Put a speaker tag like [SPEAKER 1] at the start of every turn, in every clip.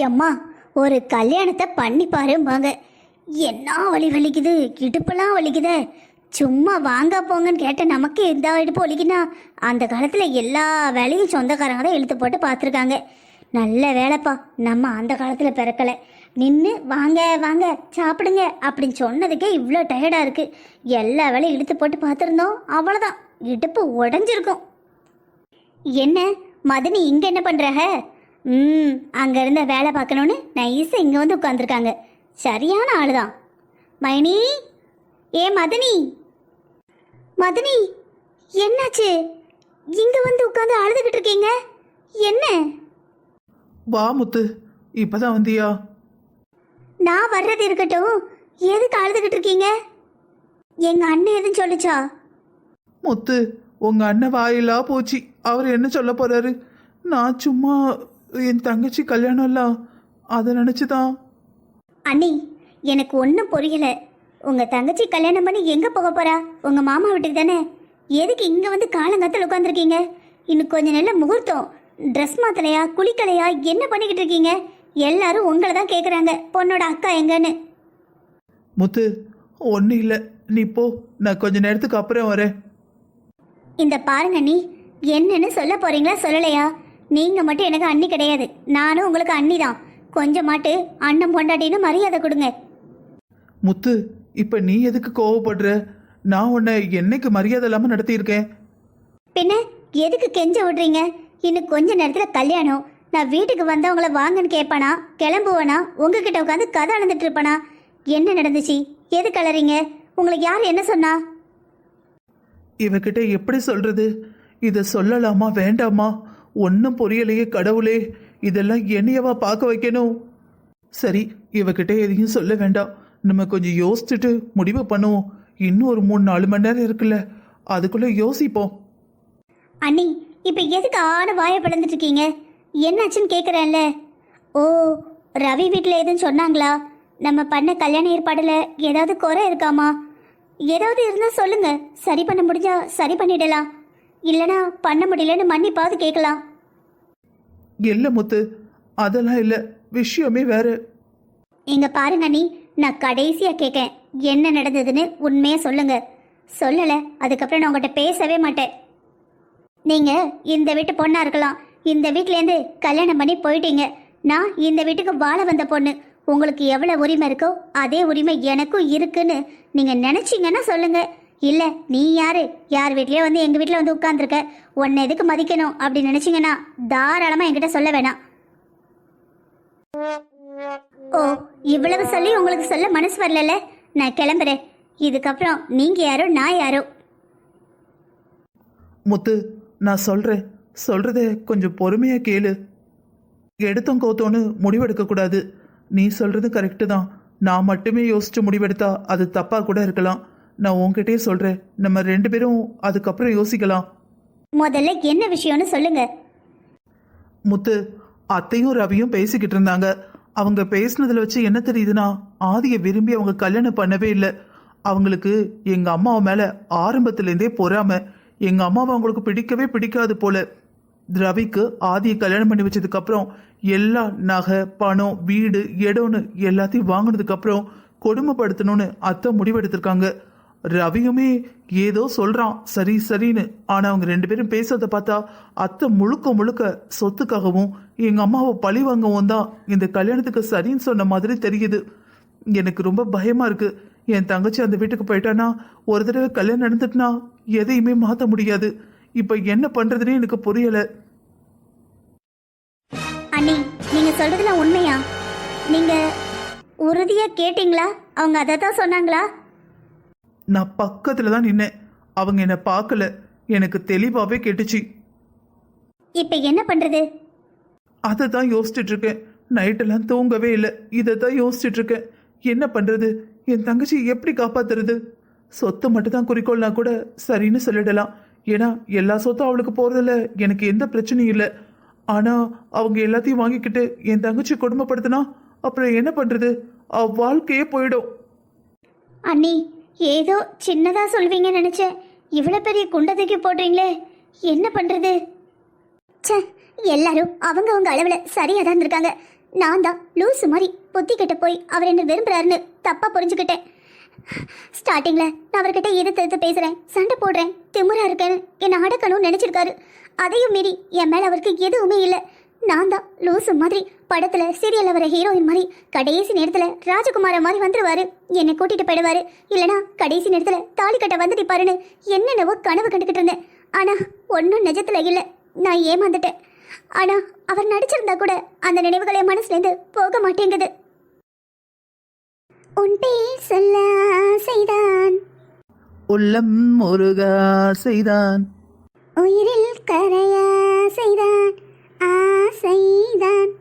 [SPEAKER 1] எம்மா ஒரு கல்யாணத்தை பண்ணி பாரும்பாங்க. என்ன வலி வலிக்குது, இடுப்பெல்லாம் வலிக்குதே. சும்மா வாங்க போங்கன்னு கேட்ட நமக்கு எந்த இடுப்பு வலிக்குன்னா அந்த காலத்தில் எல்லா வேலையும் சொந்தக்காரங்க தான் இழுத்து போட்டு பார்த்துருக்காங்க. நல்ல வேலைப்பா, நம்ம அந்த காலத்தில் பிறக்கலை. நின்று வாங்க வாங்க சாப்பிடுங்க அப்படின்னு சொன்னதுக்கே இவ்வளோ டயர்டாக இருக்குது. எல்லா வேலையும் இழுத்து போட்டு பார்த்துருந்தோம், அவ்வளோதான் இடுப்பு உடஞ்சிருக்கும். என்ன மதனி இங்கே என்ன பண்ணுறாக? அங்கே இருந்த வேலை பார்க்கணுன்னு நைஸாக இங்கே வந்து உட்காந்துருக்காங்க. சரியான ஆள் தான். மைனி, ஏ மதனி, மதனி என்னாச்சு? இங்கே வந்து உட்காந்து அழுதுகிட்டு இருக்கீங்க, என்ன?
[SPEAKER 2] வா முத்து, இப்பதான் வந்தியா?
[SPEAKER 1] நான் வர்றது இருக்கட்டும், எதுக்கு அழுதுகிட்டு இருக்கீங்க? எங்கள் அண்ணன் எதுவும் சொல்லுச்சா?
[SPEAKER 2] முத்து, உங்க அண்ணன் வாயிலா போச்சு. அவர் என்ன சொல்ல போறாரு? நான் சும்மா என் தங்கச்சி கல்யாணம்ல அதை நினைச்சுதான்.
[SPEAKER 1] அண்ணி, எனக்கு ஒன்றும் புரியல. உங்கள் தங்கச்சி கல்யாணம் பண்ணி எங்கே போக போறா? உங்கள் மாமா வீட்டுக்கு தானே. எதுக்கு இங்கே வந்து காலங்காத்தில் உட்காந்துருக்கீங்க? இன்னும் கொஞ்சம் நல்ல முகூர்த்தம். ட்ரெஸ் மாத்தலையா, குளிக்கலையா, என்ன பண்ணிக்கிட்டு இருக்கீங்க? எல்லாரும் உங்களை தான் கேட்குறாங்க, பொண்ணோட அக்கா எங்கன்னு.
[SPEAKER 2] முத்து, ஒன்றும் இல்லை, நீ போ, நான் கொஞ்ச நேரத்துக்கு அப்புறம் வரேன்.
[SPEAKER 1] இந்த பாருங்க அண்ணி, என்னன்னு சொல்ல போறீங்களா சொல்லலையா? நீங்கள் மட்டும் எனக்கு அண்ணி கிடையாது, நானும் உங்களுக்கு அண்ணி தான். கொஞ்சமாட்டு அண்ணன் பொண்டாட்டின்னு மரியாதை கொடுங்க.
[SPEAKER 2] முத்து, இப்போ நீ எதுக்கு கோவப்படுற? நான் உன்னை என்னைக்கு மரியாதை இல்லாமல் நடத்தியிருக்கேன்?
[SPEAKER 1] பின்ன எதுக்கு கெஞ்ச விடுறீங்க? இன்னும் கொஞ்ச நேரத்தில் கல்யாணம். நான் வீட்டுக்கு வந்தவங்கள வாங்கன்னு கேட்பானா, கிளம்புவானா, உங்ககிட்ட உட்காந்து கதை அளந்துட்டு இருப்பானா? என்ன நடந்துச்சு? எது கலறீங்க? உங்களுக்கு யார் என்ன சொன்னா?
[SPEAKER 2] இவகிட்ட எப்படி சொல்றது? இதை சொல்லலாமா வேண்டாமா? ஒன்றும் புரியலையே கடவுளே. இதெல்லாம் என்னையவா பார்க்க வைக்கணும்? சரி, இவகிட்ட எதையும் சொல்ல வேண்டாம். நம்ம கொஞ்சம் யோசிச்சுட்டு முடிவு பண்ணுவோம். இன்னும் ஒரு 3-4 மணி நேரம் இருக்குல்ல, அதுக்குள்ள யோசிப்போம்.
[SPEAKER 1] அண்ணி, இப்போ எதுக்கு ஆன வாயை பிளந்துட்டு இருக்கீங்க? என்னாச்சுன்னு கேட்குறேன்ல. ஓ, ரவி வீட்டில் எதுவும் சொன்னாங்களா? நம்ம பண்ண கல்யாண ஏற்பாடில் ஏதாவது குறை இருக்காமா? ஏதாவது இருந்தால் சொல்லுங்க, சரி பண்ண முடிஞ்சா சரி பண்ணிடலாம். இல்லைனா பண்ண முடியலன்னு மன்னிப்பாவது கேட்கலாம்.
[SPEAKER 2] இல்லை முத்து, அதெல்லாம் இல்லை, விஷயமே வேற.
[SPEAKER 1] இங்க பாருங்க அண்ணி, நான் கடைசியாக கேட்கேன், என்ன நடந்ததுன்னு உண்மையாக சொல்லுங்க. சொல்லலை அதுக்கப்புறம் நான் உங்கள்கிட்ட பேசவே மாட்டேன். நீங்கள் இந்த வீட்டு பொண்ணாக இருக்கலாம், இந்த வீட்டிலேருந்து கல்யாணம் பண்ணி போயிட்டீங்க. நான் இந்த வீட்டுக்கு வாழ வந்த பொண்ணு. உங்களுக்கு எவ்வளோ உரிமை இருக்கோ அதே உரிமை எனக்கும் இருக்குன்னு நீங்கள் நினச்சிங்கன்னா சொல்லுங்கள். இல்லை, நீ யார் வீட்லேயோ வந்து எங்கள் வீட்டில் வந்து உட்காந்துருக்க, உன்னை எதுக்கு மதிக்கணும் அப்படின்னு நினச்சிங்கன்னா தாராளமாக என்கிட்ட சொல்ல வேணாம். ஓ, இவ்வளவு சொல்லி உங்களுக்கு சொல்ல மனசு வரல. நான் கிளம்புறேன். இதுக்கப்புறம் நீங்கள் யாரோ நான் யாரோ.
[SPEAKER 2] முத்து, நான் சொல்றத கொஞ்சம் பொறுமையா கேளு. எடுத்தோம் கௌத்தோன்னு முடிவெடுக்கக்கூடாது. நீ சொல்றது கரெக்டு தான். நான் மட்டுமே யோசிச்சு முடிவெடுத்தா அது தப்பா கூட இருக்கலாம். நான் உன்கிட்டயே சொல்றேன், நம்ம 2 பேரும் அதுக்கப்புறம் யோசிக்கலாம்.
[SPEAKER 1] முதல்ல என்ன விஷயம்னு சொல்லுங்க.
[SPEAKER 2] முத்து, அத்தையும் ரவியும் பேசிக்கிட்டு இருந்தாங்க. அவங்க பேசினதுல வச்சு என்ன தெரியுதுன்னா, ஆதியை விரும்பி அவங்க கல்யாணம் பண்ணவே இல்லை. அவங்களுக்கு எங்க அம்மாவை மேல ஆரம்பத்திலேருந்தே பொறாம. எங்க அம்மாவை அவங்களுக்கு பிடிக்கவே பிடிக்காது போல. ரவிக்கு ஆதியை கல்யாணம் பண்ணி வச்சதுக்கு அப்புறம் எல்லா நகை, பணம், வீடு, இடம்னு எல்லாத்தையும் வாங்கினதுக்கு அப்புறம் கொடுமைப்படுத்தணும்னு அத்தை முடிவெடுத்திருக்காங்க. ரவியுமே ஏதோ சொல்றான் சரி சரின்னு. ஆனா அவங்க 2 பேரும் பேசுறத பார்த்தா அத்தை முழுக்க முழுக்க சொத்துக்காகவும் எங்க அம்மாவை பழி வாங்கவும் தான் இந்த கல்யாணத்துக்கு சரின்னு சொன்ன மாதிரி தெரியுது. எனக்கு ரொம்ப பயமா இருக்கு. என் தங்கச்சி அந்த வீட்டுக்கு போயிட்டானா, ஒரு தடவை கல்யாணம் நடந்துட்டுனா எதையுமே மாற்ற முடியாது. இப்ப என்ன பண்றதுன்னு எனக்கு புரியல.
[SPEAKER 1] அண்ணி, நீங்க சொல்றதுல உண்மையா? நீங்க உறுதியா கேட்டீங்களா? அவங்க அதை தான் சொன்னாங்களா?
[SPEAKER 2] நான் பக்கத்துல தான் நின்னேன். அவங்க என்ன பார்க்கல, எனக்கு தெளிவாவே கேட்டுச்சு.
[SPEAKER 1] இப்ப என்ன பண்றது?
[SPEAKER 2] அதை தான் யோசிச்சுட்டு இருக்கேன். நைட்டெல்லாம் தூங்கவே இல்லை. இதை தான் யோசிச்சுட்டு இருக்கேன். என்ன பண்றது? என் தங்கச்சி எப்படி காப்பாத்துறது? சொத்து மட்டும் தான் குறிக்கோள்னா கூட சரின்னு சொல்லிடலாம். ஏன்னா எல்லா சொத்தும் அவளுக்கு போறதில்ல, எனக்கு எந்த பிரச்சனையும் இல்லை. ஆனா அவங்க எல்லாத்தையும் வாங்கிக்கிட்டு என் தங்கச்சி கொடுமைப்படுத்தினா அப்புறம் என்ன பண்றது? வாழ்க்கையே போயிடும்.
[SPEAKER 1] அண்ணி, ஏதோ சின்னதா சொல்வீங்கன்னு நினைச்சேன். இவ்வளவு பெரிய குண்டத்துக்கு போடுறீங்களே, என்ன பண்றது? ச்சே, எல்லாரும் அவங்கவங்க அளவில் சரியாக தான் இருந்திருக்காங்க. நான் தான் லூசு மாதிரி புத்தி கிட்ட போய் அவர் என்ன விரும்புறாருன்னு தப்பா புரிஞ்சுக்கிட்டேன். ஸ்டார்டிங்ல நான் அவர்கிட்ட எதிர்த்து பேசுறேன், சண்டை போடுறேன், திமிரா இருக்கேன்னு என்னை அடக்கணும்னு நினைச்சிருக்காரு. அதையும் மீறி என் மேல அவருக்கு எதுவுமே இல்லை. நான் தான் லூசு மாதிரி படத்துல சீரியல்ல வர ஹீரோயின் மாதிரி கடைசி நேரத்துல ராஜகுமார மாதிரி வந்துருவாரு, என்னை கூட்டிட்டு போயிடுவாரு, இல்லனா கடைசி நேரத்துல தாலி கட்ட வந்து நிப்பாருன்னு என்னென்னவோ கனவு கண்டுகிட்டு இருந்தேன். ஆனா ஒன்னும் நிஜத்துல இல்ல, நான் ஏமாந்துட்டேன். ஆனா அவர் நடிச்சிருந்தா கூட அந்த நினைவுகளை மனசுல இருந்து போக மாட்டேங்குது. உன் பேர் சொல்ல செய்தான்,
[SPEAKER 2] உள்ளம் முருக செய்தான்,
[SPEAKER 1] உயிரில் கரைய செய்தான், ஆசைதான்.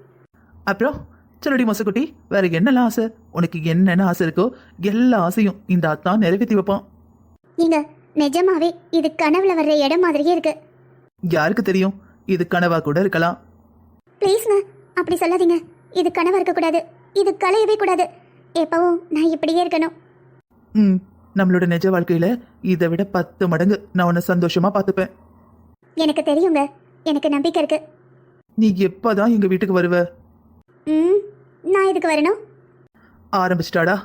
[SPEAKER 2] அப்புறம் சொல்லடி மொசக்குட்டி, வேற என்னெல்லாம் ஆசை? உனக்கு என்னென்ன ஆசை இருக்கோ எல்லா ஆசையும் இந்த அத்தான் நிறைவேற்றி வைப்பான்.
[SPEAKER 1] நீங்க நிஜமாவே இது கனவுல வர்ற இடம் மாதிரியே இருக்கு.
[SPEAKER 2] யாருக்கு தெரியும், இது கனவா கூட இருக்கலாம்.
[SPEAKER 1] ப்ளீஸ்ங்க, அப்படி சொல்லாதீங்க. இது கனவா இருக்க கூடாது, இது கலையவே கூடாது. எப்பவும் நான் இப்படியே இருக்கணும்.
[SPEAKER 2] நம்மளோட நிஜ வாழ்க்கையில இதை விட 10 மடங்கு நான் உன்னை சந்தோஷமா பார்த்துப்பேன்.
[SPEAKER 1] எனக்கு தெரியுங்க, எனக்கு நம்பிக்கை இருக்கு.
[SPEAKER 2] நீ எப்பதான் எங்க வீட்டுக்கு வருவ?
[SPEAKER 1] நான் இதுக்கு வரணும்.
[SPEAKER 2] ஆரம்பிச்சிட்டாடா.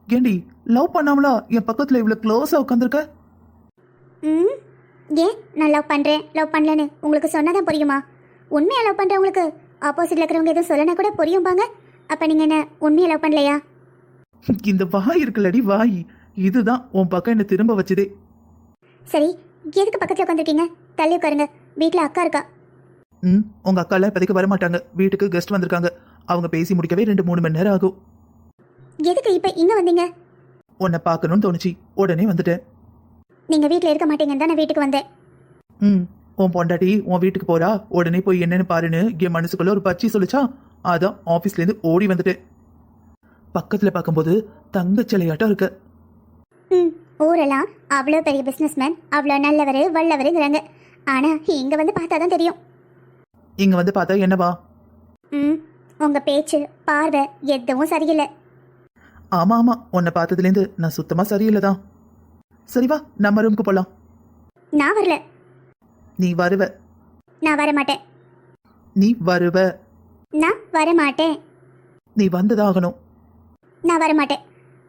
[SPEAKER 2] ஏண்டி லவ் பண்ணாமலா என் பக்கத்துல இவ்வளவு க்ளோஸா உட்காந்துருக்க?
[SPEAKER 1] ஏன் நான் லவ் பண்றேன் லவ் பண்ணலன்னு உங்களுக்கு சொன்னாதான் புரியுமா? உண்மையா லவ் பண்றவங்களுக்கு ஆப்போசிட்ல இருக்கிறவங்க எதுவும் சொல்லனா கூட புரியும்பாங்க. அப்ப நீங்க என்ன உண்மையா லவ் பண்ணலையா?
[SPEAKER 2] இந்த வாய் இருக்குல்லடி வாய், இதுதான் உன் பக்கம் என்ன திரும்ப வச்சதே.
[SPEAKER 1] சரி, எதுக்கு பக்கத்துல உட்காந்துருக்கீங்க? தள்ளி உட்காருங்க, வீட்டுல அக்கா இருக்கா.
[SPEAKER 2] உங்க அக்கால இப்போதைக்கு வர மாட்டாங்க, வீட்டுக்கு கெஸ்ட் வந்திருக்காங்க. அவங்க பேசி முடிக்கவே 2-3 மணி நேரம் ஆகும்.
[SPEAKER 1] எதுக்கு இப்ப இங்க வந்தீங்க?
[SPEAKER 2] உன்னை பார்க்கணும்னு தோணுச்சு, உடனே வந்துட்டேன்.
[SPEAKER 1] நீங்க வீட்டுல இருக்க மாட்டீங்கன்னு தான் நான் வீட்டுக்கு வந்தேன்.
[SPEAKER 2] உன் பொண்டாட்டி உன் வீட்டுக்கு போறா, உடனே போய் என்னன்னு பாருன்னு என் மனசுக்குள்ள ஒரு பச்சி சொல்லிச்சா, அதான் ஆபீஸ்ல இருந்து ஓடி வந்துட்டேன். பக்கத்துல பார்க்கும்போது தங்க சிலையாட்டம் இருக்க.
[SPEAKER 1] ஊரெல்லாம் அவ்வளோ பெரிய பிசினஸ்மேன், அவ்வளோ நல்லவர் வல்லவருங்கிறாங்க. ஆனா இங்க வந்து பார்த்தாதான் தெரியும்.
[SPEAKER 2] இங்க வந்து பார்த்தா என்னவா?
[SPEAKER 1] உங்க பேச்சு பார்வை எதுவும் சரியில்லை.
[SPEAKER 2] ஆமா ஆமா, உன்னை பார்த்ததுலேருந்து நான் சுத்தமா சரியில்லைதான். சரி வா, நம்ம ரூமுக்கு போலாம்.
[SPEAKER 1] நான் வரல.
[SPEAKER 2] நீ வருவ.
[SPEAKER 1] நான் வர மாட்டேன்.
[SPEAKER 2] நீ வருவ.
[SPEAKER 1] நான் வர மாட்டேன்.
[SPEAKER 2] நீ வந்ததாகணும்.
[SPEAKER 1] நான் வர மாட்டேன்.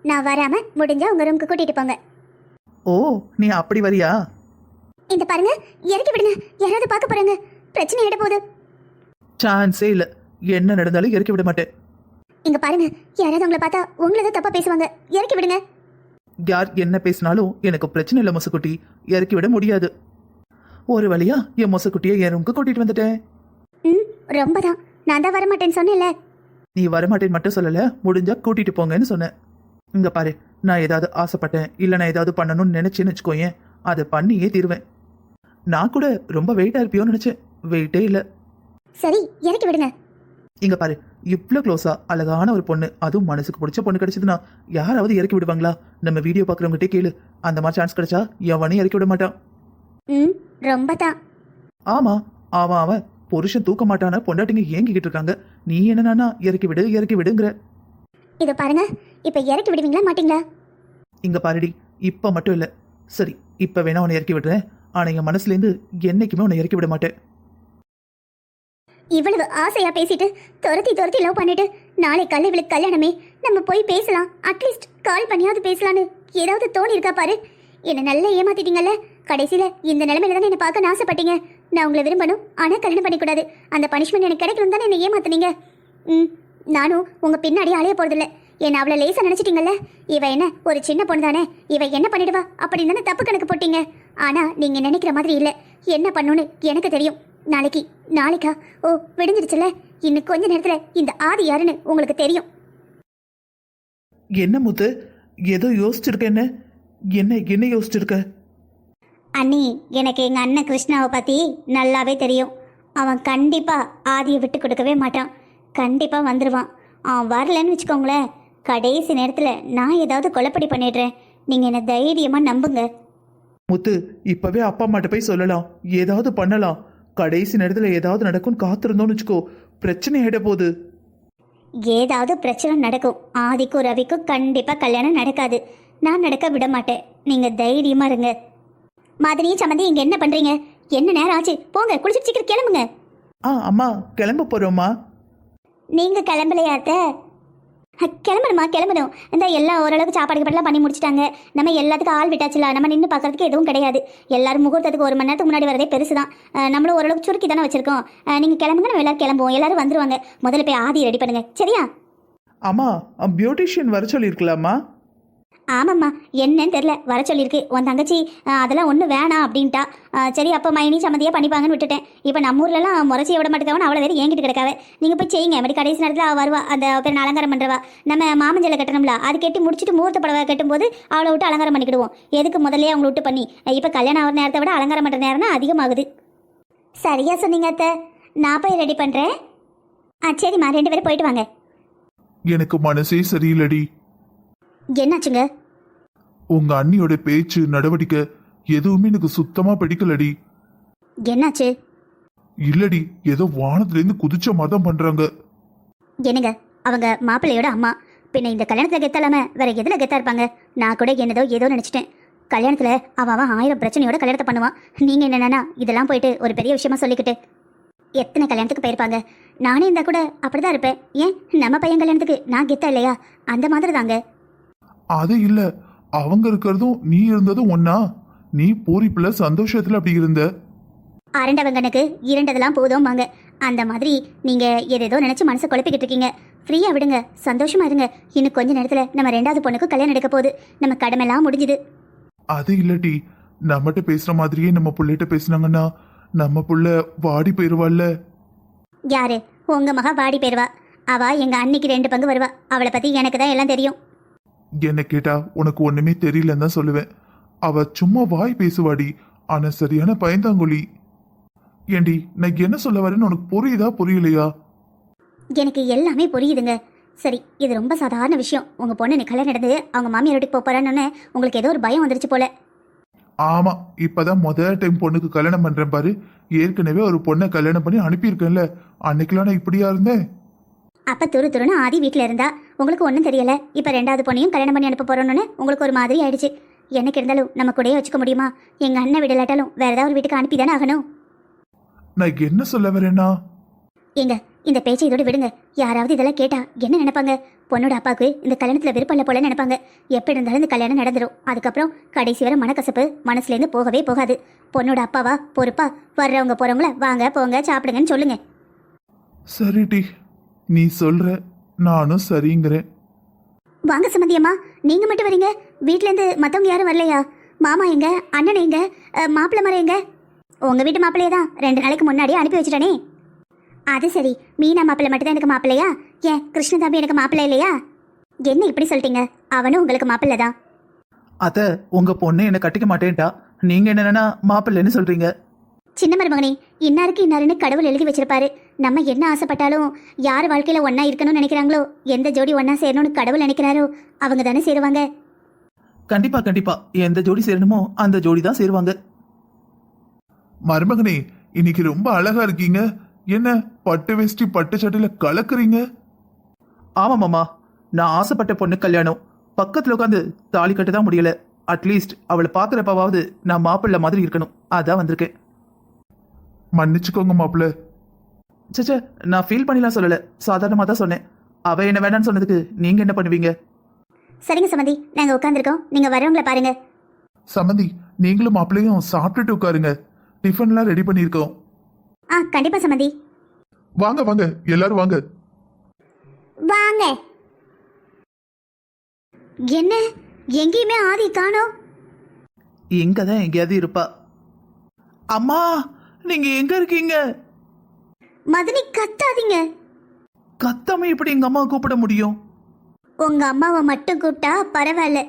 [SPEAKER 1] நான் வராம முடிஞ்சா உங்க ரூமுக்கு கூட்டிட்டு போங்க.
[SPEAKER 2] ஓ, நீ அப்படி வரியா?
[SPEAKER 1] இந்த பாருங்க, இறக்கி விடுங்க, யாராவது பார்க்க போறாங்க, பிரச்சனை ஆயிட போகுது.
[SPEAKER 2] சான்ஸே இல்ல, என்ன நடந்தாலும் இறக்கி விட மாட்டேன்.
[SPEAKER 1] இங்க பாருங்க, யாராவது உங்களை பார்த்தா உங்களை தான் தப்பா பேசுவாங்க, இறக்கி விடுங்க.
[SPEAKER 2] யார் என்ன பேசினாலும் எனக்கு பிரச்சனை இல்லை மொசக்குட்டி, இறக்கி விட முடியாது. ஒரு வழியா என் மொசக்குட்டியை என் ரூமுக்கு கூட்டிட்டு வந்துட்டேன்.
[SPEAKER 1] ரொம்ப தான். நான் தான் வரமாட்டேன்னு சொன்னேன்ல.
[SPEAKER 2] நீ வரமாட்டேன்னு மட்டும் சொல்லல, முடிஞ்சா கூட்டிட்டு போங்கன்னு சொன்னேன். இங்க பாரு, நான் ஏதாவது ஆசைப்பட்டேன் இல்ல நான் ஏதாவது பண்ணணும்னு நினைச்சேன்னு வச்சுக்கோயேன், அதை பண்ணியே தீருவேன். நான் கூட ரொம்ப வெயிட்டா இருப்பியோன்னு நினைச்சேன், வெயிட்டே இல்ல.
[SPEAKER 1] சரி, இறக்கி விடுங்க.
[SPEAKER 2] இங்க பாரு, இவ்வளோ க்ளோஸா அழகான ஒரு பொண்ணு, அதுவும் மனசுக்கு பிடிச்ச பொண்ணு கிடைச்சதுன்னா யாராவது இறக்கி விடுவாங்களா? நம்ம வீடியோ பார்க்குறவங்ககிட்டே கேளு, அந்த மாதிரி சான்ஸ் கிடைச்சா எவனையும் இறக்கி விட மாட்டான்.
[SPEAKER 1] ரொம்ப தான்.
[SPEAKER 2] ஆமா, அவன் புருஷன் தூக்க மாட்டான பொண்டாட்டிங்க ஏங்கிக்கிட்டு இருக்காங்க. நீ என்னன்னா இறக்கி விடு இறக்கி விடுங்கிற.
[SPEAKER 1] இதை பாருங்க, இப்ப இறக்கி விடுவீங்களா மாட்டீங்களா?
[SPEAKER 2] இங்க பாருடி, இப்ப மட்டும் இல்ல, சரி இப்ப வேணா உன்னை இறக்கி விடுறேன், ஆனா என் மனசுல இருந்து என்னைக்குமே உன்னை இறக்கி விட மாட்டேன்.
[SPEAKER 1] இவ்வளவு ஆசையா பேசிட்டு துரத்தி லவ் பண்ணிட்டு நாளை காலை இவளுக்கு கல்யாணமே, நம்ம போய் பேசலாம், அட்லீஸ்ட் கால் பண்ணியாவது பேசலான்னு ஏதாவது தோணி இருக்கா பாரு. என்ன நல்லா ஏமாத்திட்டீங்கல்ல. கடைசியில இந்த நிலைமையில தானே என்ன பார்க்க ஆசைப்பட்டீங்க. நான் உங்களை விரும்பணும், ஆனா கல்யாணம் பண்ணிக்கூடாது, அந்த பனிஷ்மெண்ட் எனக்கு கிடைக்கணும் தானே என்ன ஏமாத்துனீங்க. நானும் உங்க பின்னாடி அலைய போறதில்ல. என்ன அவ்வளோ லேசா நினைச்சிட்டீங்கல்ல. இவ என்ன ஒரு சின்ன பொண்ணு தானே, இவ என்ன பண்ணிடுவா அப்படின்னு தானே தப்பு கணக்கு போட்டீங்க. ஆனா நீங்க நினைக்கிற மாதிரி இல்ல, என்ன பண்ணணும்னு எனக்கு தெரியும். நாளைக்கா ஓ விடுஞ்சிருச்சுல, இன்னும் கொஞ்ச நேரத்துல இந்த ஆதி யாருன்னு உங்களுக்கு தெரியும்.
[SPEAKER 2] என்ன முத்து, ஏதோ யோசிச்சிருக்க? என்ன என்ன என்ன யோசிச்சிருக்க?
[SPEAKER 1] அண்ணி, எனக்கு எங்க அண்ணன் கிருஷ்ணாவை பத்தி நல்லாவே தெரியும். அவன் கண்டிப்பா ஆதியை விட்டு கொடுக்கவே மாட்டான், கண்டிப்பா வந்துருவான். அவன் வரலன்னு வச்சுக்கோங்களேன், கடைசி நேரத்துல நான் ஏதாவது கொலைப்படி பண்ணிடுறேன். நீங்க என்ன தைரியமா நம்புங்க.
[SPEAKER 2] முத்து, இப்பவே அப்பா அம்மாட்ட போய் சொல்லலாம், ஏதாவது பண்ணலாம். கடைசி நேரத்துல ஏதாவது நடக்கும் காத்திருந்தோம்னு வச்சுக்கோ, பிரச்சனை ஆயிட போகுது.
[SPEAKER 1] ஏதாவது பிரச்சனை நடக்கும். ஆதிக்கும் ரவிக்கும் கண்டிப்பா கல்யாணம் நடக்காது, நான் நடக்க விட மாட்டேன். நீங்க தைரியமா இருங்க. மாதினியும் சம்மந்தி இங்க என்ன பண்றீங்க? என்ன நேரம் ஆச்சு, போங்க குளிச்சுட்டு சீக்கிரம் கிளம்புங்க.
[SPEAKER 2] அம்மா கிளம்ப போறோம்மா.
[SPEAKER 1] நீங்க கிளம்பலையா அத்தை? கிளம்பணுமா? கிளம்பணும். இந்த எல்லாம் ஓரளவுக்கு சாப்பாடு கீப்பாடுலாம் பண்ணி முடிச்சிட்டாங்க. நம்ம எல்லாத்துக்கும் ஆள் விட்டாச்சுல, நம்ம நின்று பார்க்கறதுக்கு எதுவும் கிடையாது. எல்லாரும் முகூர்த்தத்துக்கு 1 மணி நேரத்துக்கு முன்னாடி வரதே பெருசு தான். நம்மளும் ஓரளவுக்கு சுருக்கி தானே வச்சிருக்கோம். நீங்கள் கிளம்புங்க, நம்ம எல்லாரும் கிளம்புவோம். எல்லாரும் வந்துருவாங்க. முதல்ல போய் ஆதி ரெடி பண்ணுங்க, சரியா?
[SPEAKER 2] அம்மா பியூட்டிஷியன் வர சொல்லியிருக்கலாமா?
[SPEAKER 1] ஆமாம்மா, என்னன்னு தெரில, வர சொல்லியிருக்கு. உன் தங்கச்சி அதெல்லாம் ஒன்றும் வேணாம் அப்படின்ட்டா. சரி, அப்போ மைனி சம்மதியாக பண்ணிப்பாங்கன்னு விட்டுட்டேன். இப்போ நம்ம ஊர்லலாம் முறைச்சியை விட மாட்டேக்காவன்னு அவ்வளோ வேறு என்கிட்ட கிடக்காவே. நீங்கள் போய் செய்யுங்க. அப்படி கடைசி நேரத்தில் அவள் வருவா, அந்த பேர் அலங்காரம் பண்ணுறவா. நம்ம மாமஞ்சலை கட்டணும்ல, அது கட்டி முடிச்சுட்டு முகூர்த்த புடவை கட்டும்போது அவளை விட்டு அலங்காரம் பண்ணிக்கிடுவோம். எதுக்கு முதல்ல அவங்கள விட்டு பண்ணி இப்போ கல்யாணம் ஆகிற நேரத்தை விட அலங்காரம் பண்ணுற நேரம்னா அதிகமாகுது. சரியா சொன்னீங்க அத்தை, நான் போய் ரெடி பண்ணுறேன். சரிம்மா, 2 பேரும் போயிட்டு வாங்க.
[SPEAKER 3] எனக்கு மனசே சரியில்லடி.
[SPEAKER 1] என்னாச்சுங்க?
[SPEAKER 3] உங்க அண்ணியோட பேச்சு நடவடிக்கை எதுவுமே எனக்கு சுத்தமா பிடிக்கலடி.
[SPEAKER 1] என்னாச்சு?
[SPEAKER 3] இல்லடி, ஏதோ வானத்துல இருந்து குதிச்ச மாதிரி தான் பண்றாங்க.
[SPEAKER 1] என்னங்க, அவங்க மாப்பிள்ளையோட அம்மா, பின்ன இந்த கல்யாணத்தில் கெத்த இல்லாமல் வேற எதில் கெத்தா இருப்பாங்க? நான் கூட என்னதோ ஏதோ நினச்சிட்டேன். கல்யாணத்தில் அவன் 1000 பிரச்சனையோட கல்யாணத்தை பண்ணுவான். நீங்கள் என்னென்னா இதெல்லாம் போயிட்டு ஒரு பெரிய விஷயமா சொல்லிக்கிட்டு எத்தனை கல்யாணத்துக்கு போயிருப்பாங்க. நானே இருந்தால் கூட அப்படிதான் இருப்பேன். ஏன் நம்ம பையன் கல்யாணத்துக்கு நான் கெத்தா இல்லையா? அந்த மாதிரி தாங்க.
[SPEAKER 3] அது இல்ல, அவங்க இருக்கிறதும் நீ இருந்ததும் ஒன்னா. நீ பூரிப்புல சந்தோஷத்துல அப்படி இருந்த.
[SPEAKER 1] அரண்டவங்கனுக்கு இரண்டதெல்லாம் போதும் வாங்க. அந்த மாதிரி நீங்கள் ஏதேதோ நினச்சி மனசை குழப்பிக்கிட்டு இருக்கீங்க. ஃப்ரீயாக விடுங்க, சந்தோஷமா இருங்க. இன்னும் கொஞ்ச நேரத்தில் நம்ம 2வது பொண்ணுக்கும் கல்யாணம் எடுக்க போகுது. நம்ம கடமைலாம் முடிஞ்சுது.
[SPEAKER 3] அது இல்லடி, நம்மகிட்ட பேசுற மாதிரியே நம்ம புள்ளைகிட்ட பேசினாங்கன்னா நம்ம புள்ள வாடி போயிருவாள்ல.
[SPEAKER 1] யாரு? உங்க மகா வாடி போயிருவா. அவ எங்க அன்னைக்கு 2 பங்கு வருவா. அவளை பத்தி எனக்கு தான் எல்லாம் தெரியும்.
[SPEAKER 3] என்ன கேட்டா உனக்கு ஒண்ணுமே தெரியலன்னு தான் சொல்லுவேன். அவ சும்மா வாய் பேசுவாடி, ஆனா சரியான பயந்தாங்குழி. ஏண்டி, நான் என்ன சொல்ல வரேன்னு உனக்கு புரியுதா புரியலையா?
[SPEAKER 1] எனக்கு எல்லாமே புரியுதுங்க. சரி, இது ரொம்ப சாதாரண விஷயம். உங்க பொண்ணு கல்யாணம் நடந்து அவங்க மாமியார் வீட்டுக்கு போறான்னு உங்களுக்கு ஏதோ ஒரு பயம் வந்துருச்சு போல.
[SPEAKER 3] ஆமா, இப்பதான் முதல் டைம் பொண்ணுக்கு கல்யாணம் பண்றேன் பாரு. ஏற்கனவே ஒரு பொண்ணை கல்யாணம் பண்ணி அனுப்பியிருக்கேன்ல, அன்னைக்கெல்லாம் நான் இப்படியா இருந்தேன்?
[SPEAKER 1] அப்ப துருன்னு ஆதி வீட்டில் இருந்தா உங்களுக்கு ஒன்றும் தெரியல. இப்போ 2வது பொண்ணையும் கல்யாணம் பண்ணி அனுப்ப போறோன்னு உங்களுக்கு ஒரு மாதிரி ஆயிடுச்சு. எனக்கு இருந்தாலும் நம்ம கூடயே வச்சுக்க முடியுமா? எங்க அண்ணன் விடலாட்டாலும் வேற ஏதாவது ஒரு வீட்டுக்கு அனுப்பி தானே ஆகணும்.
[SPEAKER 3] நான் என்ன சொல்ல வரேன்னா,
[SPEAKER 1] எங்க இந்த பேச்சை இதோட விடுங்க. யாராவது இதெல்லாம் கேட்டா என்ன நினைப்பாங்க? பொண்ணோட அப்பாவுக்கு இந்த கல்யாணத்துல விருப்பம் இல்லை போல நினைப்பாங்க. எப்படி இருந்தாலும் இந்த கல்யாணம் நடந்துடும். அதுக்கப்புறம் கடைசி வரை மனக்கசப்பு மனசுலேருந்து போகவே போகாது. பொண்ணோட அப்பாவா பொறுப்பா வர்றவங்க போறவங்கள வாங்க போங்க சாப்பிடுங்கன்னு சொல்லுங்க.
[SPEAKER 3] சரிடி, நீ சொல்ற, நானும் சரிங்கிறேன்.
[SPEAKER 1] வாங்க சம்மந்தியம்மா, நீங்க மட்டும் வரீங்க? வீட்ல இருந்து மத்தவங்க யாரும் வரலையா? மாமா எங்க? அண்ணன் எங்க? மாப்பிள்ளை மரம் எங்க? உங்க வீட்டு மாப்பிள்ளையே தான் 2 நாளைக்கு முன்னாடியே அனுப்பி வச்சுட்டானே. அது சரி, மீனா மாப்பிள்ளை மட்டும்தான் எனக்கு மாப்பிள்ளையா? ஏன் கிருஷ்ணதாபி எனக்கு மாப்பிள்ளை இல்லையா? என்ன இப்படி சொல்லிட்டீங்க? அவனும் உங்களுக்கு மாப்பிள்ளை தான்.
[SPEAKER 2] அத்தை, உங்க பொண்ணு என்ன கட்டிக்க மாட்டேன்ட்டா. நீங்க என்னன்னா மாப்பிள்ளைன்னு சொல்றீங்க.
[SPEAKER 1] சின்ன மருமகனே, இன்னாருக்கு இன்னாருன்னு கடவுள் எழுதி வச்சிருப்பாரு. நம்ம என்ன ஆசைப்பட்டாலும் யார் வாழ்க்கையில ஒன்னா இருக்கணும்னு நினைக்கிறாங்களோ, எந்த ஜோடி ஒன்னா சேரணும்னு கடவுள் நினைக்கிறாரோ அவங்க தானே சேருவாங்க.
[SPEAKER 2] கண்டிப்பா கண்டிப்பா, எந்த ஜோடி சேரணுமோ அந்த ஜோடி தான் சேருவாங்க.
[SPEAKER 3] மருமகனே, இன்னைக்கு ரொம்ப அழகா இருக்கீங்க. என்ன பட்டு வேஷ்டி பட்டு சட்டையில கலக்குறீங்க?
[SPEAKER 2] ஆமா மாமா, நான் ஆசைப்பட்ட பொண்ணு கல்யாணம். பக்கத்துல உட்காந்து தாலி கட்ட தான் முடியல. அட்லீஸ்ட் அவளை பாக்குறப்பாவது நான் மாப்பிள்ளை மாதிரி இருக்கணும். அதான் வந்திருக்கேன்.
[SPEAKER 3] மன்னிச்சுக்கோங்க மாப்பிள்ள.
[SPEAKER 2] சச்சே, நான் ஃபீல் பண்ணிலாம் சொல்லல, சாதாரணமா தான் சொன்னேன். அவ என்ன வேணான்னு சொன்னதுக்கு நீங்க என்ன பண்ணுவீங்க?
[SPEAKER 1] சரிங்க சம்மந்தி, நாங்க உட்காந்துருக்கோம். நீங்க வரவங்களை பாருங்க.
[SPEAKER 3] சம்மந்தி, நீங்களும் மாப்பிள்ளையும் சாப்பிட்டுட்டு உட்காருங்க. டிஃபன்லாம் ரெடி பண்ணியிருக்கோம்.
[SPEAKER 1] கண்டிப்பா சம்மந்தி.
[SPEAKER 3] வாங்க வாங்க, எல்லாரும் வாங்க.
[SPEAKER 1] வாங்க. என்ன எங்கேயுமே ஆதி காணோம்?
[SPEAKER 2] இங்கதான் எங்கேயாவது இருப்பா. அம்மா, நீங்க எங்க இருக்கீங்க?
[SPEAKER 1] மதனி, கத்தாதீங்க.
[SPEAKER 2] கத்தாம எப்படி எங்க அம்மா கூப்பிட முடியும்?
[SPEAKER 1] உங்க அம்மாவை மட்டும் கூப்பிட்டா பரவாயில்ல,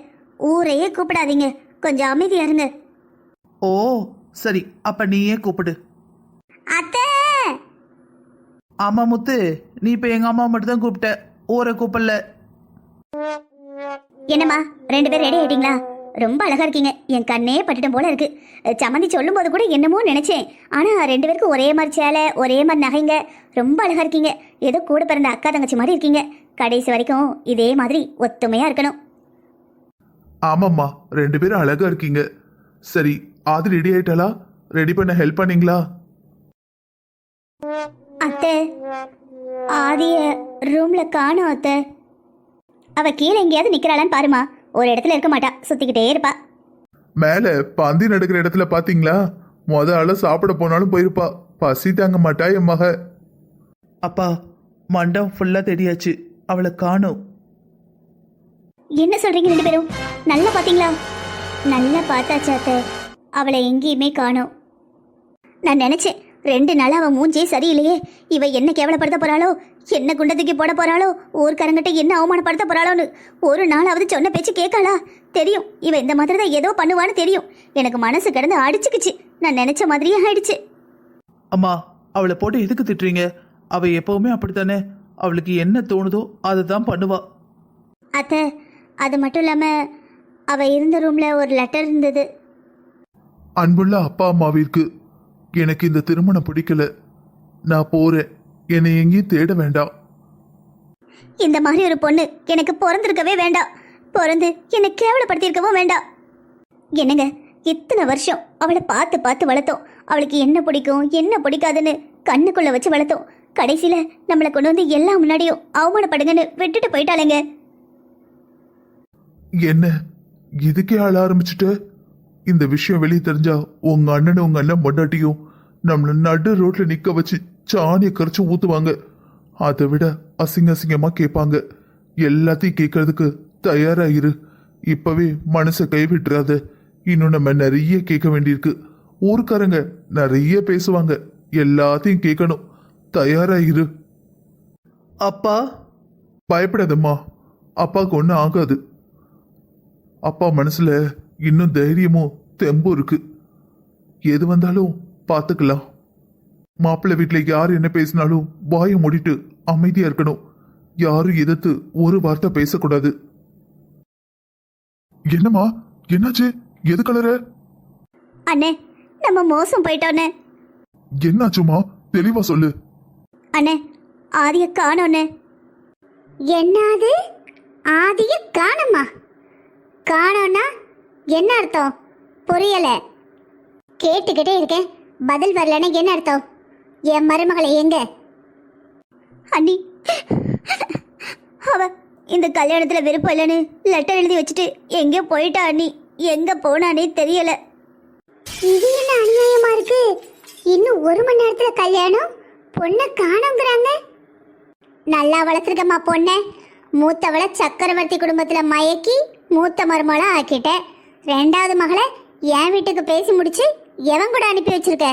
[SPEAKER 1] ஊரையே கூப்பிடாதீங்க. கொஞ்சம் அமைதியா இருங்க.
[SPEAKER 2] ஓ சரி, அப்ப நீயே கூப்பிடு.
[SPEAKER 1] அத்தை.
[SPEAKER 2] ஆமா முத்து, நீ இப்ப எங்க அம்மா மட்டும் தான் கூப்பிட்ட, ஊரை கூப்பிடல.
[SPEAKER 1] என்னம்மா, 2 பேரும் ரெடி ஆயிட்டீங்களா? ரொம்ப அழகா இருக்கீங்க. என் கண்ணே பட்டுட்டும் போல இருக்கு. சம்மந்தி சொல்லும் போது கூட என்னமோ நினைச்சேன். ஆனா 2 பேருக்கும் ஒரே மாதிரி சேலை, ஒரே மாதிரி நகைங்க. ரொம்ப அழகா இருக்கீங்க. ஏதோ கூட பிறந்த அக்கா தங்கச்சி மாதிரி இருக்கீங்க. கடைசி வரைக்கும் இதே மாதிரி ஒத்துமையா இருக்கணும்.
[SPEAKER 3] ஆமாம்மா, 2 பேரும் அழகா இருக்கீங்க. சரி, ஆதி ரெடி ஆயிட்டாளா? ரெடி பண்ண ஹெல்ப் பண்ணீங்களா?
[SPEAKER 1] அத்தை, ஆதிய ரூம்ல காணோம் அத்தை. அவ கீழே எங்கேயாவது நிக்கிறாளான்னு பாருமா. ஒரு இடத்துல இருக்க மாட்டா, சுத்திக்கிட்டே இருப்பா.
[SPEAKER 3] மேல பந்தி நடக்கிற இடத்துல பாத்தீங்களா? ஆள சாப்பிட போனாலும் போயிருப்பா. பசி தாங்க மாட்டா என் மக.
[SPEAKER 2] அப்பா, மண்டபம் ஃபுல்லா தெரியாச்சு, அவளை காணோம்.
[SPEAKER 1] என்ன சொல்றீங்க ரெண்டு பேரும்? நல்லா பாத்தீங்களா? நல்லா பார்த்தாச்சு அத்தை, அவளை எங்கேயுமே காணோம். நான் நினைச்சேன் 2 நாளா அவன் மூஞ்சே சரியில்லையே, இவ என்ன கேவலப்படுத்த போறாளோ, என்ன குண்டத்துக்கு போட போறாளோ, ஊர்க்காரங்கிட்ட என்ன அவமானப்படுத்த போறாளோன்னு. ஒரு நாளாவது சொன்ன பேச்சு கேட்காளா? தெரியும் இவ இந்த மாதிரி தான் ஏதோ பண்ணுவான்னு தெரியும். எனக்கு மனசு கிடந்து அடிச்சுக்குச்சு. நான் நினைச்ச மாதிரியே ஆயிடுச்சு.
[SPEAKER 2] அம்மா, அவளை போட்டு எதுக்கு திட்டுறீங்க? அவ எப்பவுமே அப்படித்தானே, அவளுக்கு என்ன தோணுதோ அதை தான் பண்ணுவா.
[SPEAKER 1] அத்தை, அது மட்டும் இல்லாம அவ இருந்த ரூம்ல ஒரு லெட்டர் இருந்தது.
[SPEAKER 3] அன்புள்ள அப்பா அம்மாவிற்கு, எனக்கு இந்த திருமணம் பிடிக்கல, நான் போறேன், என்னை எங்கேயும் தேட வேண்டாம்.
[SPEAKER 1] இந்த மாதிரி ஒரு பொண்ணு எனக்கு பிறந்திருக்கவே வேண்டாம். பிறந்து என்னை கேவலப்படுத்தியிருக்கவும் வேண்டாம். என்னங்க, இத்தனை வருஷம் அவளை பார்த்து பார்த்து வளர்த்தோம். அவளுக்கு என்ன பிடிக்கும் என்ன பிடிக்காதுன்னு கண்ணுக்குள்ள வச்சு வளர்த்தோம். கடைசியில நம்மளை கொண்டு வந்து எல்லாம் முன்னாடியும் அவமானப்படுங்கன்னு விட்டுட்டு போயிட்டாளேங்க.
[SPEAKER 3] என்ன இதுக்கே ஆள ஆரம்பிச்சுட்ட? இந்த விஷயம் வெளியே தெரிஞ்சா உங்க அண்ணனும் உங்க அண்ணன் பொண்டாட்டியும் நம்மள நடு ரோட்ல நிக்க வச்சு சாணியை கரைச்சு ஊத்துவாங்க. அதை விட அசிங்க அசிங்கமா கேட்பாங்க. எல்லாத்தையும் கேட்கறதுக்கு தயாரா இரு. இப்பவே மனசை கைவிட்டுறாத. இன்னும் நம்ம நிறைய கேட்க வேண்டியிருக்கு. ஊருக்காரங்க நிறைய பேசுவாங்க, எல்லாத்தையும் கேட்கணும். தயாரா இரு.
[SPEAKER 2] அப்பா,
[SPEAKER 3] பயப்படாதம்மா, அப்பாவுக்கு ஒன்றும் ஆகாது. அப்பா மனசுல இன்னும் தைரியமும் தெம்பும் இருக்கு. எது வந்தாலும் பார்த்துக்கலாம். மாப்பிள்ளை வீட்டில் யார் என்ன பேசினாலும் வாயை மூடிட்டு அமைதியா இருக்கணும். யாரும் எதிர்த்து ஒரு வார்த்தை பேசக்கூடாது. என்னம்மா, என்னாச்சு? எது கலர?
[SPEAKER 1] அண்ணே, நம்ம மோசம் போயிட்டோண்ணே.
[SPEAKER 3] என்னாச்சுமா? தெளிவா சொல்லு.
[SPEAKER 1] அண்ணே, ஆதிய காணோண்ணே. என்னது? ஆதிய காணுமா? காணோன்னா என்ன அர்த்தம்? புரியல. கேட்டுக்கிட்டே இருக்கேன், பதில் வரலன்னா என்ன அர்த்தம்? என் மருமகளை எங்க? அண்ணி, அவ இந்த கல்யாணத்துல விருப்பம் இல்லைன்னு லெட்டர் எழுதி வச்சுட்டு எங்கேயோ போயிட்டா அண்ணி. எங்க போனானே தெரியல. இது என்ன அநியாயமா இருக்கு? இன்னும் 1 மணி நேரத்துல கல்யாணம், பொண்ணை காணோங்கிறாங்க. நல்லா வளர்த்துருக்கம்மா பொண்ணை. மூத்தவளை சக்கரவர்த்தி குடும்பத்துல மயக்கி மூத்த மருமகளா ஆக்கிட்ட. 2வது மகளை என் வீட்டுக்கு பேசி முடிச்சு எவன் கூட அனுப்பி வச்சிருக்க?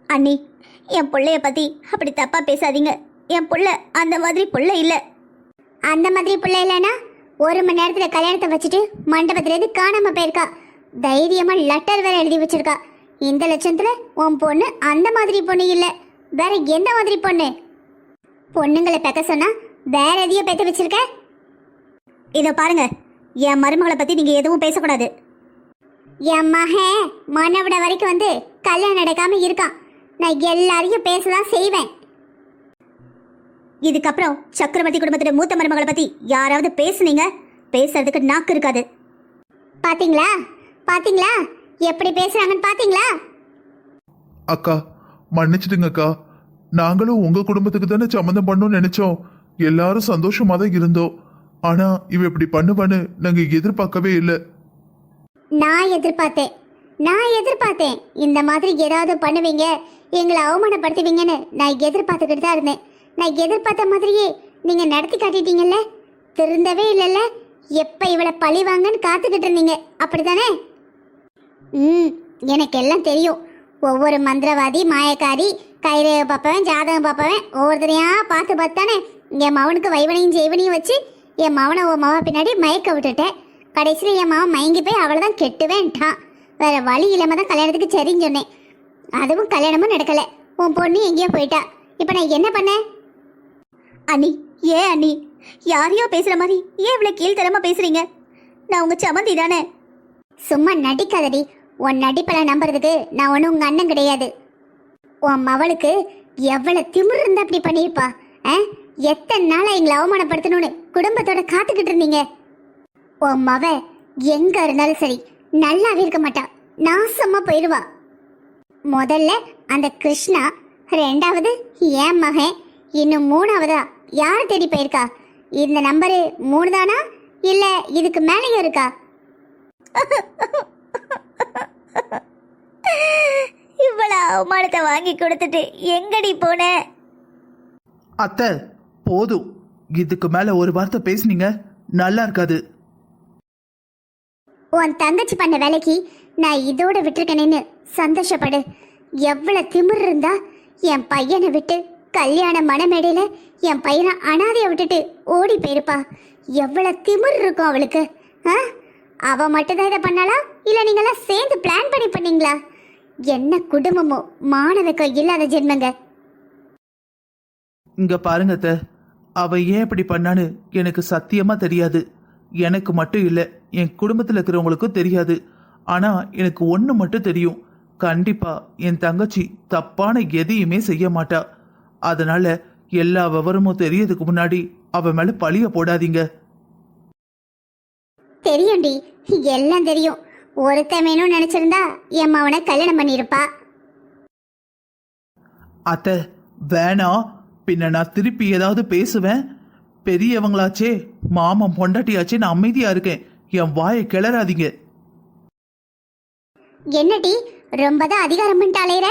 [SPEAKER 1] அண்ணி, என் பிள்ளைய பத்தி அப்படி தப்பா பேசாதீங்க. என் புள்ள அந்த மாதிரி புள்ள இல்ல. அந்த மாதிரி புள்ள இல்லைன்னா 1 மணி நேரத்துல கல்யாணத்தை வச்சுட்டு மண்டபத்துல இருந்து காணாம போயிருக்கா. தைரியமா லெட்டர் வேற எழுதி வச்சிருக்கா. இந்த லட்சத்துல உன் பொண்ணு அந்த மாதிரி பொண்ணு இல்ல. வேற எந்த மாதிரி பொண்ணு? பொண்ணுங்களை பெக்க சொன்னா வேற எதையோ பெக்க வச்சிருக்க. இதை பாருங்க, என் மருமகளை பத்தி நீங்க எதுவும் பேசக்கூடாது. என் மகன் மனவிட வரைக்கும் வந்து கல்யாணம் நடக்காம இருக்கான். நான் எல்லாரையும் பேசதான் செய்வேன். இதுக்கப்புறம் சக்கரவர்த்தி குடும்பத்துல மூத்த மருமகளை பத்தி யாராவது பேசுனீங்க, பேசுறதுக்கு நாக்கு இருக்காது. பாத்தீங்களா பாத்தீங்களா எப்படி பேசுறாங்கன்னு பாத்தீங்களா?
[SPEAKER 3] அக்கா மன்னிச்சிடுங்க அக்கா. நாங்களும் உங்க குடும்பத்துக்கு தானே சம்மந்தம் பண்ணோம்னு நினைச்சோம். எல்லாரும் சந்தோஷமா தான் இருந்தோம். ஆனா இவ இப்படி பண்ணுவான்னு நாங்க எதிர்பார்க்கவே இல்லை.
[SPEAKER 1] நான் எதிர்பார்த்தேன் இந்த மாதிரி ஏதாவது பண்ணுவீங்க, எங்களை அவமானப்படுத்துவீங்கன்னு நான் எதிர்பார்த்துக்கிட்டு தான் இருந்தேன். நான் எதிர்பார்த்த மாதிரியே நீங்க நடத்தி காட்டிட்டீங்கல்ல. திருந்தவே இல்லைல்ல. எப்ப இவளை பழி வாங்கன்னு காத்துக்கிட்டு இருந்தீங்க, அப்படித்தானே? எனக்கு எல்லாம் தெரியும். ஒவ்வொரு மந்திரவாதி, மாயக்காரி, கைரேகை பார்ப்பவன், ஜாதகம் பார்ப்பவன், ஒவ்வொருத்தரையா பார்த்து பார்த்தானே என் மவனுக்கு வைவனையும் ஜெய்வனையும் வச்சு என் மவனை உன் மவ பின்னாடி மயக்க விட்டுட்டேன். கடைசியில் என் மவன் மயங்கி போய் அவளை தான் கெட்டுவேன்ட்டான். வேற வழி இல்லாம தான் கல்யாணத்துக்கு சரின்னு சொன்னேன். அதுவும் கல்யாணமும் நடக்கலை. உன் பொண்ணு எங்கேயோ போயிட்டா. இப்போ நான் என்ன பண்ணேன்? அண்ணி, ஏன் அண்ணி யாரையோ பேசுகிற மாதிரி ஏன் இவ்வளோ கீழ்த்தரமா பேசுறீங்க? நான் உங்க சமந்தி தானே. சும்மா நடிக்காதடி. உன் நடிப்பெல்லாம் நம்புறதுக்கு நான் ஒன்றும் உங்கள் அண்ணன் கிடையாது. உன் மவளுக்கு எவ்வளோ திமிரு இருந்தா அப்படி பண்ணியிருப்பா? எத்தனை நாளாக எங்களை அவமானப்படுத்தணும்னு குடும்பத்தோட காத்துக்கிட்டு இருந்தீங்க. உன் மவ எங்க இருந்தாலும் சரி நல்லாவே இருக்க மாட்டா, நாசமா போயிடுவா. முதல்ல அந்த கிருஷ்ணா, 2வது என் மகன், இன்னும் 3வதா யார் தேடி போயிருக்கா? இந்த நம்பரு 3 தானா இல்ல இதுக்கு மேலேயும் இருக்கா? இவ்வளவு அவமானத்தை வாங்கி கொடுத்துட்டு எங்கடி போன?
[SPEAKER 2] அத்தை போதும், இதுக்கு மேல ஒரு வார்த்தை பேசுனீங்க நல்லா இருக்காது.
[SPEAKER 1] உன் தங்கச்சி பண்ண வேலைக்கு நான் இதோட விட்டுருக்கேன்னு சந்தோஷப்படு. எவ்வளவு திமிர் இருந்தா என் பையனை விட்டு கல்யாண மணமேடையில என் பையனை அனாதைய விட்டுட்டு ஓடி போயிருப்பா. எவ்வளவு திமிர் இருக்கும் அவளுக்கு. அவ மட்டும்தான் இதை பண்ணாளா இல்ல நீங்களாம் சேர்ந்து பிளான் பண்ணீங்களா? என்ன குடும்பமோ, மானவக்கம் இல்லாத ஜென்மங்க.
[SPEAKER 2] இங்க பாருங்க அத்தை, அவ ஏன் இப்படி பண்ணான்னு எனக்கு சத்தியமா தெரியாது. எனக்கு மட்டும் இல்லை, என் குடும்பத்தில் இருக்கிறவங்களுக்கும் தெரியாது. ஆனா எனக்கு ஒன்று மட்டும் தெரியும், கண்டிப்பா என் தங்கச்சி தப்பான எதையுமே செய்ய மாட்டா. அதனால எல்லா விவரமும் தெரியறதுக்கு முன்னாடி அவ மேல பழிய போடாதீங்க.
[SPEAKER 1] தெரியும்டி, எல்லாம் தெரியும். ஒருத்தன் வேணும்னு நினைச்சிருந்தா என் மவனை கல்யாணம் பண்ணிருப்பா.
[SPEAKER 2] அத்தை வேணாம், பின்ன நான் திருப்பி ஏதாவது பேசுவேன். பெரியவங்களாச்சே, மாமன் பொண்டாட்டியாச்சே, நான் அமைதியா இருக்கேன். என் வாயை கிளறாதீங்க.
[SPEAKER 1] என்னடி ரொம்ப தான் அதிகாரம் பண்ணிட்டாலேற?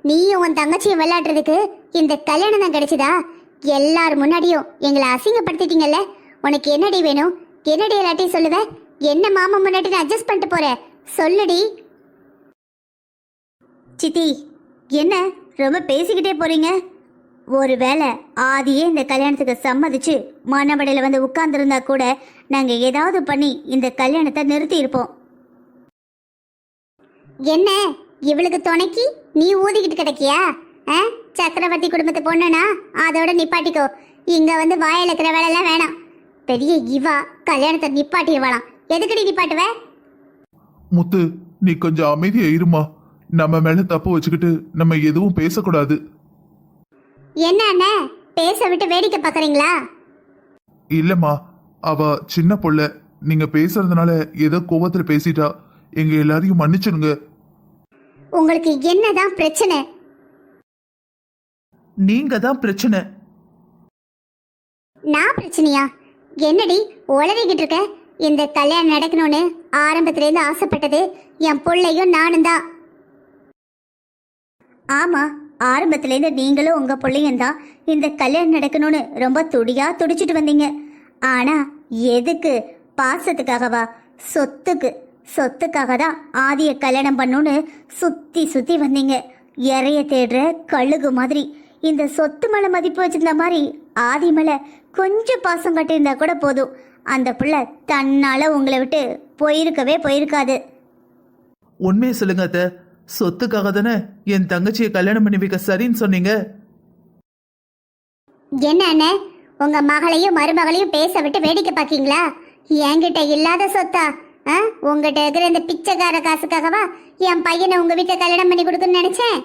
[SPEAKER 1] நீயும் உன் தங்கச்சியும் விளையாடுறதுக்கு இந்த கல்யாணம் தான் கிடைச்சதா? எல்லாரும் முன்னாடியும் எங்களை அசிங்கப்படுத்திட்டீங்கல்ல. உனக்கு என்னடி வேணும்? என்னடி எல்லாத்தையும் சொல்லுவ? என்ன மாமா முன்னாடி அட்ஜஸ்ட் பண்ணிட்டு போற? சொல்லுடி. சித்தி, என்ன ரொம்ப பேசிக்கிட்டே போறீங்க? ஒருவேளை ஆதியே இந்த கல்யாணத்துக்கு சம்மதிச்சு மணமடையில வந்து உட்கார்ந்துருந்தா கூட நாங்க ஏதாவது பண்ணி இந்த கல்யாணத்தை நிறுத்தி இருப்போம். என்ன இவளுக்கு துணைக்கி நீ ஊதிக்கிட்டு கிடைக்கியா? சக்கரவர்த்தி குடும்பத்தை பொண்ணுனா அதோட நிப்பாட்டிக்கோ. இங்க வந்து வாயில இருக்கிற வேலை எல்லாம் வேணாம். பெரிய இவா கல்யாணத்தை நிப்பாட்டிடுவாளாம். எதுக்கடி நிப்பாட்டுவ?
[SPEAKER 3] முத்து, நீ கொஞ்சம் அமைதியா இருமா. நம்ம மேல தப்பு வச்சுக்கிட்டு நம்ம எதுவும் பேசக்கூடாது.
[SPEAKER 1] என்ன பேச விட்டு வேடிக்கை பாக்குறீங்களா?
[SPEAKER 3] இல்லம்மா, அவ சின்ன பொண்ணு. நீங்க பேசுறதுனால ஏதோ கோபத்துல பேசிட்டா. எங்க எல்லாரையும் மன்னிச்சிடுங்க.
[SPEAKER 1] உங்களுக்கு என்னதான் பிரச்சனை?
[SPEAKER 2] நீங்க தான் பிரச்சனை.
[SPEAKER 1] நான் பிரச்சனையா? என்னடி உளறிக்கிட்டு இருக்க? இந்த கல்யாணம் நடக்கணும்னு ஆரம்பத்திலேருந்து ஆசைப்பட்டது என் பிள்ளையும் நானும் தான். ஆமா, ஆரம்பத்திலேருந்து நீங்களும் உங்க பிள்ளையும் தான் இந்த கல்யாணம் நடக்கணும்னு ரொம்ப துடியா துடிச்சிட்டு வந்தீங்க. ஆனா எதுக்கு? பாசத்துக்காகவா? சொத்துக்காக தான் ஆதிய கல்யாணம் பண்ணுன்னு சுத்தி சுத்தி வந்தீங்க. இறைய தேடுற கழுகு மாதிரி. இந்த சொத்து மேல மதிப்பு வச்சிருந்த மாதிரி ஆதி மேல கொஞ்சம் பாசம் கட்டியிருந்தா கூட போதும். அந்த பிள்ளை தன்னால உங்களை விட்டு போயிருக்காது.
[SPEAKER 2] உண்மையை சொல்லுங்க அத்தை, சொத்துக்காக தானே என் தங்கச்சியை கல்யாணம் பண்ணி வைக்க சரின்னு சொன்னீங்க.
[SPEAKER 1] என்ன உங்க மகளையும் மருமகளையும் பேச விட்டு வேடிக்கை பாக்கீங்களா? என்கிட்ட இல்லாத சொத்தா? உங்ககிட்ட இருக்கிற இந்த பிச்சைக்கார காசுக்காகவா என் பையனை உங்க வீட்டை கல்யாணம் பண்ணி கொடுக்கணும்னு நினைச்சேன்?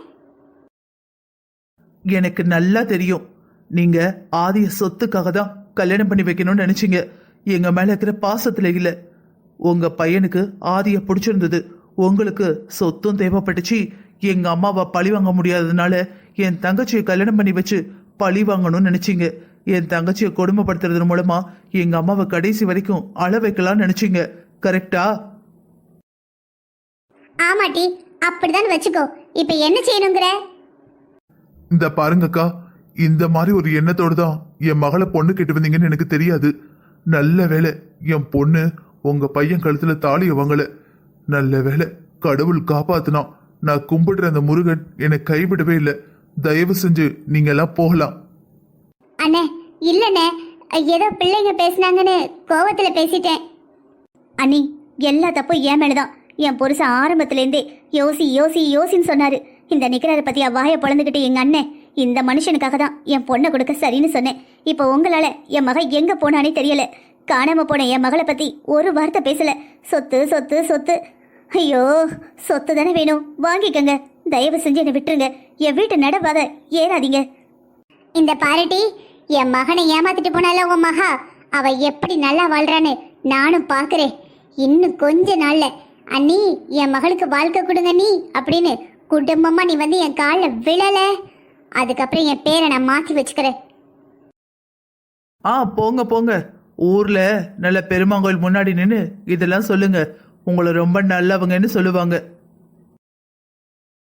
[SPEAKER 2] எனக்கு நல்லா தெரியும், நீங்க ஆதிய சொத்துக்காக தான் கல்யாணம் பண்ணி வைக்கணும்னு நினைச்சீங்க. எங்க மேல இருக்கிற பாசத்துல இல்ல. உங்க பையனுக்கு ஆதிய பிடிச்சிருந்தது, உங்களுக்கு சொத்தும் தேவைப்பட்டுச்சு. எங்க அம்மாவை பழி வாங்க முடியாததுனால என் தங்கச்சியை கல்யாணம் பண்ணி வச்சு பழி வாங்கணும்னு நினைச்சீங்க. என் தங்கச்சியை கொடுமைப்படுத்துறது மூலமா எங்க அம்மாவை கடைசி வரைக்கும் அழ வைக்கலாம்னு நினைச்சீங்க. கரெக்டா?
[SPEAKER 1] ஆமாட்டி, அப்படிதான் வச்சுக்கோ. இப்ப என்ன செய்யணுங்கிற?
[SPEAKER 3] இந்த பாருங்கக்கா, இந்த மாதிரி ஒரு எண்ணத்தோடு தான் என் மகளை பொண்ணு கேட்டு வந்தீங்கன்னு எனக்கு தெரியாது. நல்ல வேலை என் பொண்ணு உங்க பையன் கழுத்துல தாலிய வாங்கல. நல்ல வேலை கடவுள் காப்பாத்தினான். நான் கும்பிடுற அந்த முருகன் என்னை கைவிடவே இல்லை. தயவு செஞ்சு நீங்க எல்லாம் போகலாம்.
[SPEAKER 1] அண்ணே, இல்லண்ணே, ஏதோ பிள்ளைங்க பேசினாங்கன்னு கோவத்துல பேசிட்டேன். அண்ணி, எல்லா தப்பும் என் மேலதான். என் புருஷன் ஆரம்பத்திலேருந்தே யோசின்னு சொன்னாரு. இந்த நிக்கிறார பத்தியா வாயை பொழந்துக்கிட்டு எங்க அண்ணன் இந்த மனுஷனுக்காக தான் என் பொண்ணை கொடுக்க சரின்னு சொன்னேன். இப்போ உங்களால என் மக எங்க போனானே தெரியல. காணாம போன என் மகளை பத்தி ஒரு வார்த்தை பேசல. சொத்து. ஐயோ, சொத்து தானே வேணும், வாங்கிக்கங்க. தயவு செஞ்சு என்னை விட்டுருங்க. என் வீட்டு நடவாத ஏறாதீங்க. இந்த பாரட்டி, என் மகனை ஏமாத்திட்டு போனால உன் மகா, அவ எப்படி நல்லா வாழ்றான்னு நானும் பாக்குறேன். இன்னும் கொஞ்ச நாள்ல அண்ணி என் மகளுக்கு வாழ்க்கை கொடுங்க நீ அப்படின்னு குடும்பமா நீ வந்து என் காலில் விழல. அதுக்கப்புறம் என் பேரை நான் மாற்றி வச்சுக்கிறேன்.
[SPEAKER 2] போங்க போங்க. ஊர்ல நல்ல பெருமாங்கோயில் முன்னாடி நின்று இதெல்லாம் சொல்லுங்க. உங்களை ரொம்ப நல்லவங்கன்னு சொல்லுவாங்க.